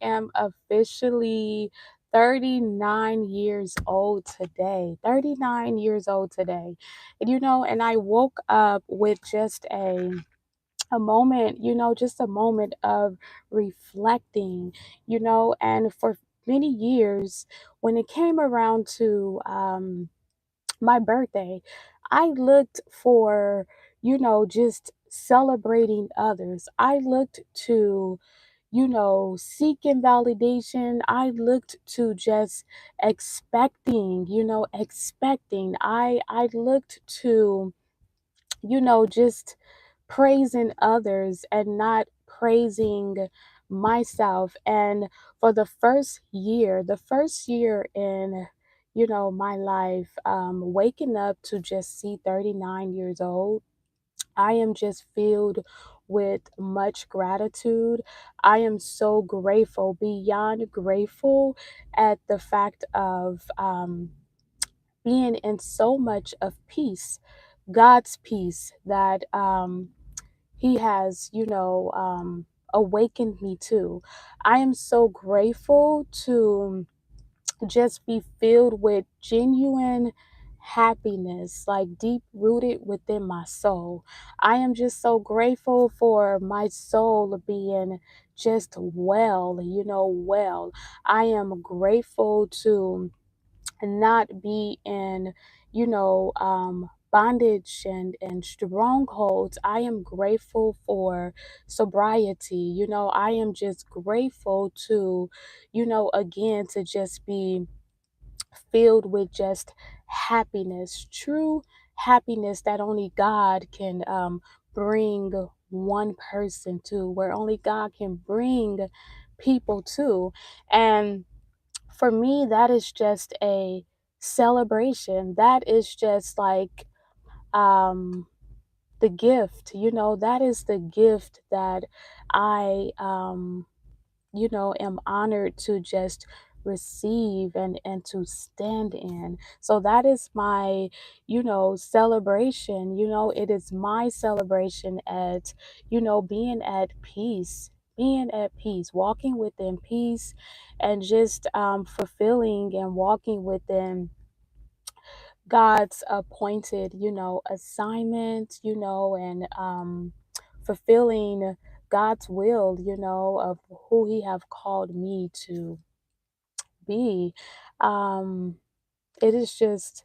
am officially 39 years old today. 39 years old today. And I woke up with just a moment, just a moment of reflecting, and for many years when it came around to my birthday, I looked for, just celebrating others. I looked to, seeking validation. I looked to just expecting. I looked to, just praising others and not praising myself. And for the first year in, my life, waking up to just see 39 years old, I am just filled with much gratitude. I am so grateful, beyond grateful, at the fact of being in so much of peace, God's peace that He has, awakened me to. I am so grateful to just be filled with genuine happiness, like deep rooted within my soul. I am just so grateful for my soul being just well. I am grateful to not be in, bondage and strongholds. I am grateful for sobriety. I am just grateful to, again, to just be filled with just happiness, true happiness that only God can bring one person to, where only God can bring people to. And for me, that is just a celebration. That is just like um the gift, that is the gift that I am honored to just receive and to stand in. So that is my, celebration. It is my celebration at, being at peace, walking within peace, and just fulfilling and walking within God's appointed, assignment, and fulfilling God's will, of who He have called me to be. Um, it is just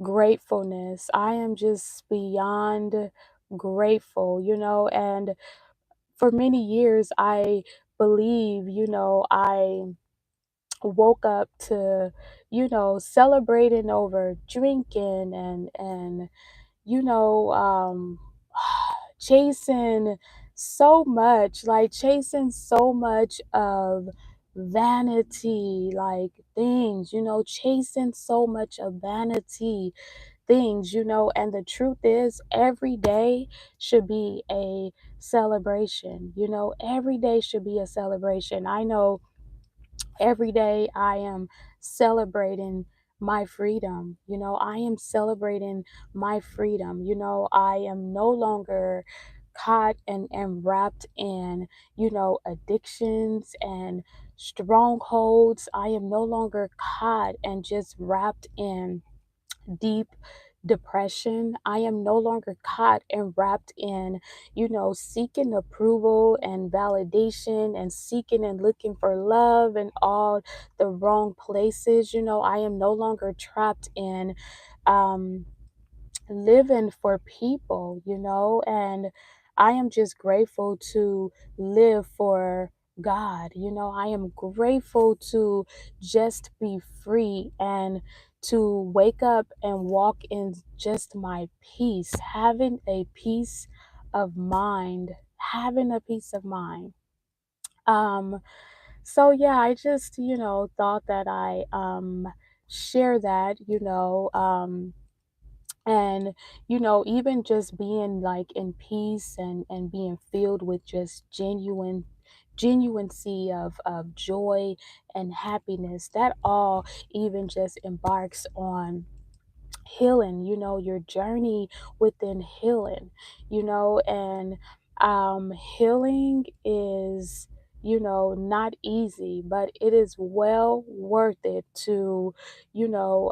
gratefulness. I am just beyond grateful, and for many years I believe, I woke up to, celebrating over drinking and chasing chasing so much of vanity, like things, chasing so much of vanity things, and the truth is, every day should be a celebration. Every day should be a celebration. I know every day I am celebrating my freedom. I am celebrating my freedom. I am no longer caught and wrapped in, addictions and strongholds. I am no longer caught and just wrapped in deep depression. I am no longer caught and wrapped in, seeking approval and validation and seeking and looking for love in all the wrong places. I am no longer trapped in um, living for people, and I am just grateful to live for God. I am grateful to just be free and to wake up and walk in just my peace, having a peace of mind. Um, so yeah, I just, thought that I share that, and even just being like in peace and being filled with just genuinency of joy and happiness, that all even just embarks on healing, your journey within healing, and healing is not easy, but it is well worth it you know,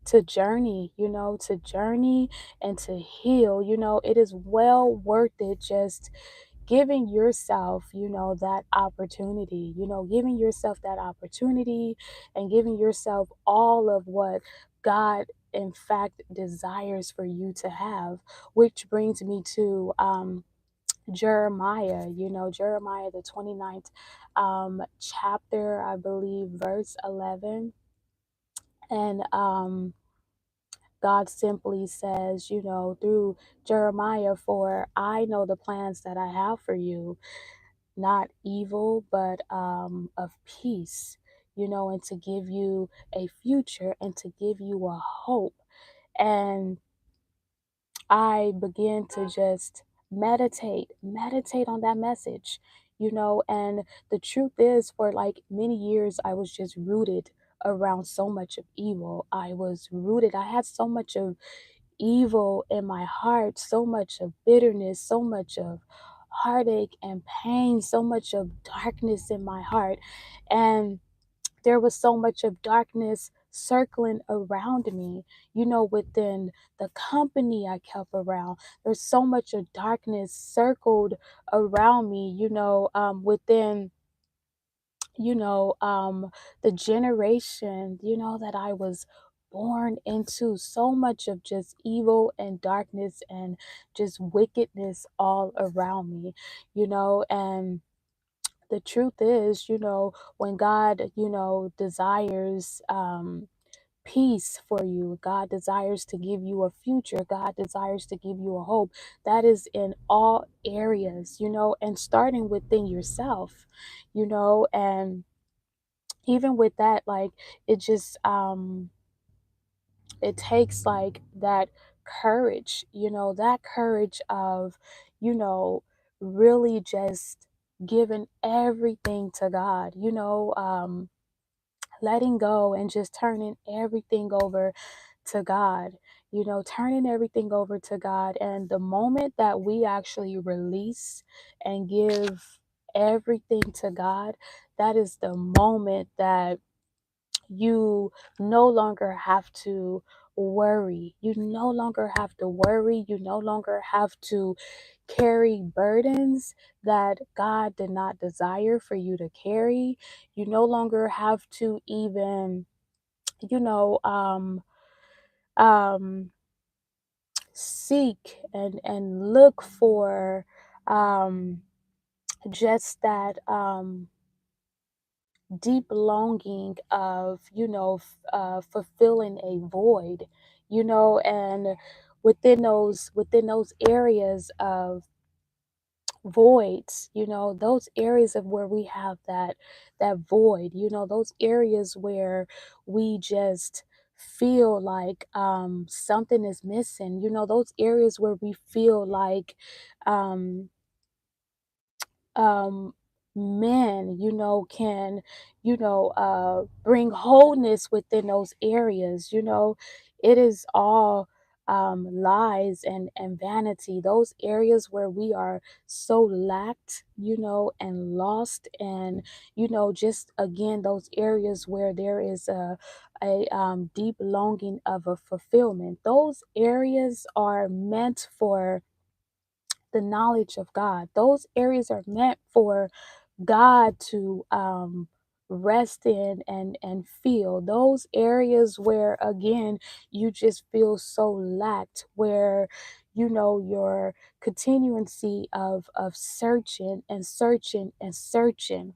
to journey, to journey and to heal. It is well worth it just giving yourself, that opportunity, giving yourself that opportunity and giving yourself all of what God, in fact, desires for you to have, which brings me to Jeremiah, Jeremiah, the 29th chapter, I believe, verse 11. And God simply says, through Jeremiah, for I know the plans that I have for you, not evil, but of peace, and to give you a future and to give you a hope. And I began to just meditate on that message, and the truth is, for like many years, I was just rooted around so much of evil. I had so much of evil in my heart, so much of bitterness, so much of heartache and pain, so much of darkness in my heart. And there was so much of darkness circling around me, within the company I kept around. There's so much of darkness circled around me, within the generation, that I was born into. So much of just evil and darkness and just wickedness all around me, and the truth is, when God, desires peace for you, God desires to give you a future, God desires to give you a hope. That is in all areas, and starting within yourself, and even with that, like, it just it takes like that courage, that courage of, you know really just giving everything to God, letting go and just turning everything over to God, turning everything over to God. And the moment that we actually release and give everything to God, that is the moment that you no longer have to worry. You no longer have to worry. You no longer have to carry burdens that God did not desire for you to carry. You no longer have to even, you know, um, seek and look for um, just that deep longing of, fulfilling a void, and within those areas of voids, those areas of where we have that void, those areas where we just feel like something is missing, those areas where we feel like um um men, can, bring wholeness within those areas. It is all lies and vanity, those areas where we are so lacked, and lost, and just again those areas where there is a deep longing of a fulfillment. Those areas are meant for the knowledge of God. Those areas are meant for God to rest in and feel. Those areas where again you just feel so lacked, where your continuancy of searching and searching and searching,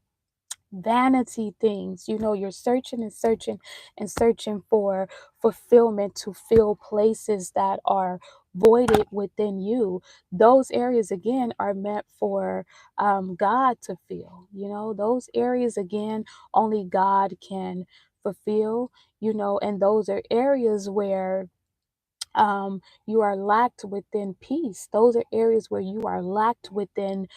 vanity things, you're searching and searching and searching for fulfillment, to fill places that are voided within you. Those areas again are meant for God to fill. Those areas again only God can fulfill. And those are areas where you are lacked within peace. Those are areas where you are lacked within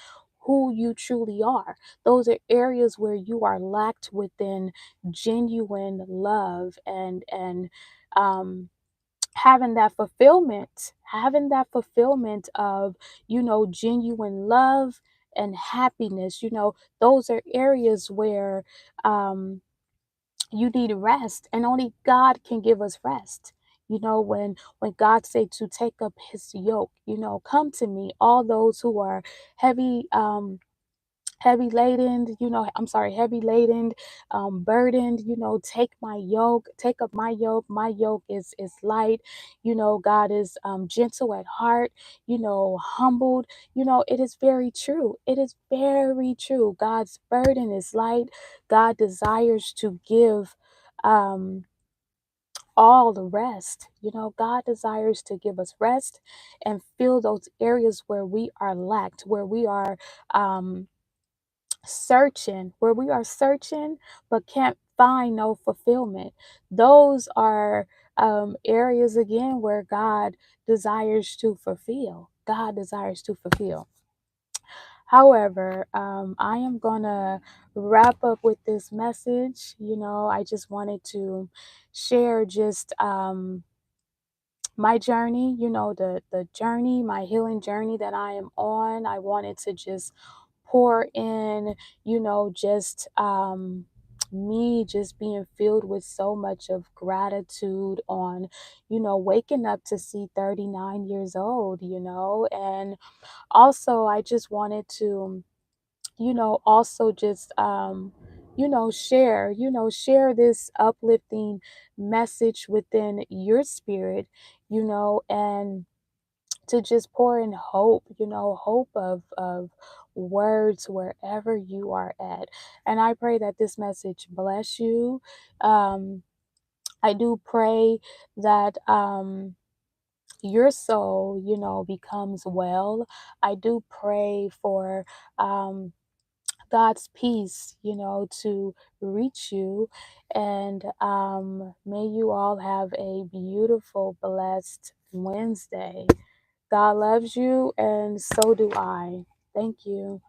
who you truly are. Those are areas where you are lacked within genuine love and um, having that fulfillment of genuine love and happiness. Those are areas where you need rest, and only God can give us rest. When God said to take up his yoke, come to me, all those who are heavy, heavy laden, heavy laden, burdened, take up my yoke. My yoke is light. God is gentle at heart, humbled. It is very true. It is very true. God's burden is light. God desires to give um all the rest. God desires to give us rest and fill those areas where we are lacked, where we are searching but can't find no fulfillment. Those are areas again where God desires to fulfill. God desires to fulfill. However, I am gonna wrap up with this message. I just wanted to share just my journey, the journey, my healing journey that I am on. I wanted to just pour in, just me just being filled with so much of gratitude on, waking up to see 39 years old, and also I just wanted to, also just share this uplifting message within your spirit, and to just pour in hope, hope of words wherever you are at. And I pray that this message bless you. I do pray that your soul, becomes well. I do pray for God's peace, to reach you. And may you all have a beautiful, blessed Wednesday. God loves you, and so do I. Thank you.